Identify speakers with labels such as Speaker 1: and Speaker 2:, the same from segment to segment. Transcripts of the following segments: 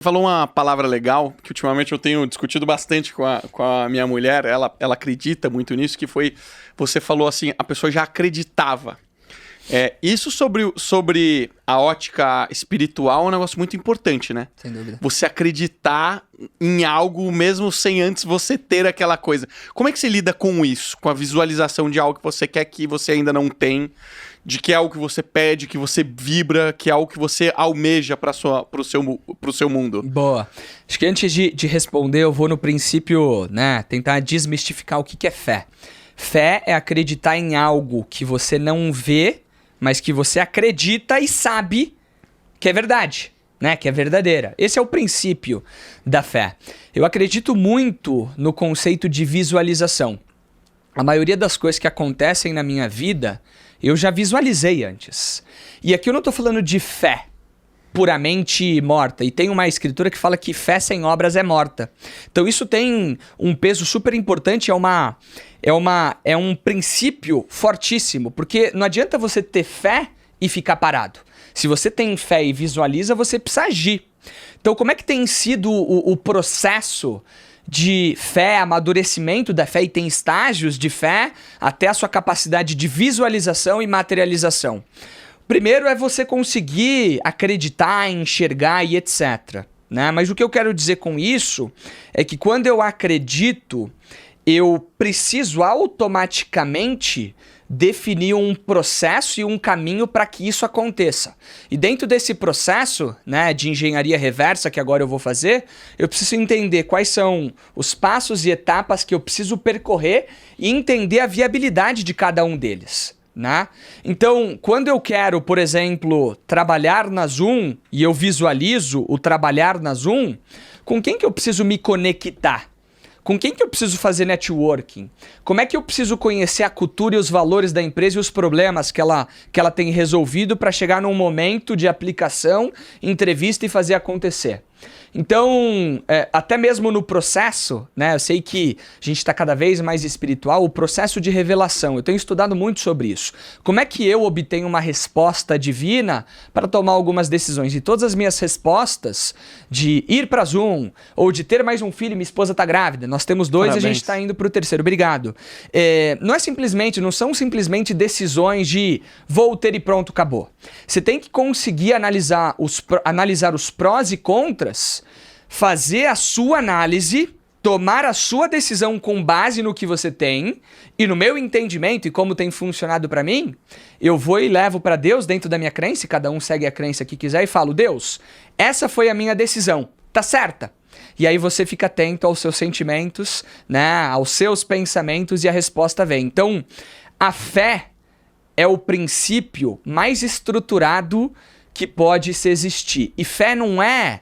Speaker 1: Falou uma palavra legal, que ultimamente eu tenho discutido bastante com a minha mulher, ela acredita muito nisso, que foi, você falou assim, a pessoa já acreditava. Isso sobre a ótica espiritual é um negócio muito importante, né?
Speaker 2: Sem dúvida.
Speaker 1: Você acreditar em algo mesmo sem antes você ter aquela coisa. Como é que você lida com isso? Com a visualização de algo que você quer que você ainda não tem, de que é algo que você pede, que você vibra, que é algo que você almeja pro seu mundo?
Speaker 2: Boa. Acho que antes de responder, eu vou no princípio, né, tentar desmistificar o que é fé. Fé é acreditar em algo que você não vê, mas que você acredita e sabe que é verdade, né? Que é verdadeira. Esse é o princípio da fé. Eu acredito muito no conceito de visualização. A maioria das coisas que acontecem na minha vida, eu já visualizei antes. E aqui eu não estou falando de fé puramente morta. E tem uma escritura que fala que fé sem obras é morta. Então isso tem um peso super importante, é um princípio fortíssimo, porque não adianta você ter fé e ficar parado. Se você tem fé e visualiza, você precisa agir. Então como é que tem sido o processo de fé, amadurecimento da fé, e tem estágios de fé até a sua capacidade de visualização e materialização? Primeiro é você conseguir acreditar, enxergar e etc, né? Mas o que eu quero dizer com isso é que quando eu acredito, eu preciso automaticamente definir um processo e um caminho para que isso aconteça. E dentro desse processo, né, de engenharia reversa que agora eu vou fazer, eu preciso entender quais são os passos e etapas que eu preciso percorrer e entender a viabilidade de cada um deles. Né? Então, quando eu quero, por exemplo, trabalhar na Zoom e eu visualizo o trabalhar na Zoom, com quem que eu preciso me conectar? Com quem que eu preciso fazer networking? Como é que eu preciso conhecer a cultura e os valores da empresa e os problemas que ela tem resolvido para chegar num momento de aplicação, entrevista e fazer acontecer? Então, até mesmo no processo, né? Eu sei que a gente está cada vez mais espiritual, o processo de revelação. Eu tenho estudado muito sobre isso. Como é que eu obtenho uma resposta divina para tomar algumas decisões? E todas as minhas respostas de ir para Zoom, ou de ter mais um filho e minha esposa está grávida, nós temos 2 e a gente está indo para o 3º, obrigado. Não são simplesmente decisões de vou ter e pronto, acabou. Você tem que conseguir analisar os prós e contras, fazer a sua análise, tomar a sua decisão com base no que você tem, e no meu entendimento e como tem funcionado para mim, eu vou e levo para Deus dentro da minha crença, e cada um segue a crença que quiser, e falo, Deus, essa foi a minha decisão, tá certa? E aí você fica atento aos seus sentimentos, né, aos seus pensamentos, e a resposta vem. Então, a fé é o princípio mais estruturado que pode se existir. E fé não é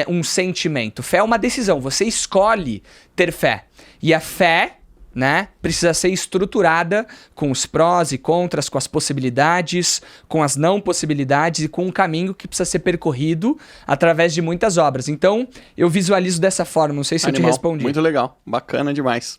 Speaker 2: um sentimento. Fé é uma decisão. Você escolhe ter fé. E a fé, né, precisa ser estruturada com os prós e contras, com as possibilidades, com as não possibilidades e com um caminho que precisa ser percorrido através de muitas obras. Então, eu visualizo dessa forma. Não sei se eu te respondi.
Speaker 1: Muito legal. Bacana demais.